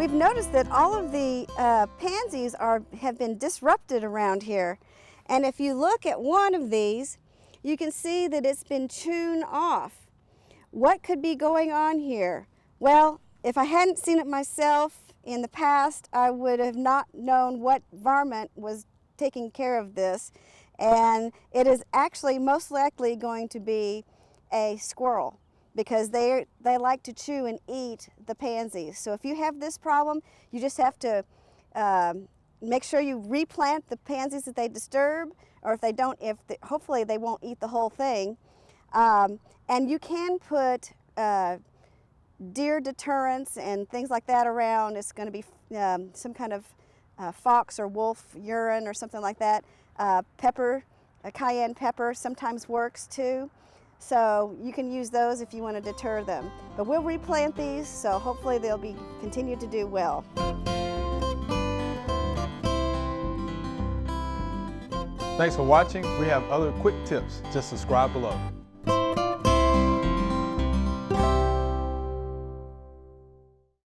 we've noticed that all of the pansies have been disrupted around here. And if you look at one of these, you can see that it's been chewed off. What could be going on here? Well, if I hadn't seen it myself in the past, I would have not known what varmint was taking care of this. And it is actually most likely going to be a squirrel, because they like to chew and eat the pansies. So if you have this problem, you just have to make sure you replant the pansies that they disturb, or if they don't, hopefully they won't eat the whole thing. And you can put deer deterrents and things like that around. It's going to be some kind of fox or wolf urine or something like that. Pepper, cayenne pepper sometimes works too. So you can use those if you want to deter them. But we'll replant these, so hopefully they'll continue to do well. Thanks for watching. We have other quick tips. Just subscribe below.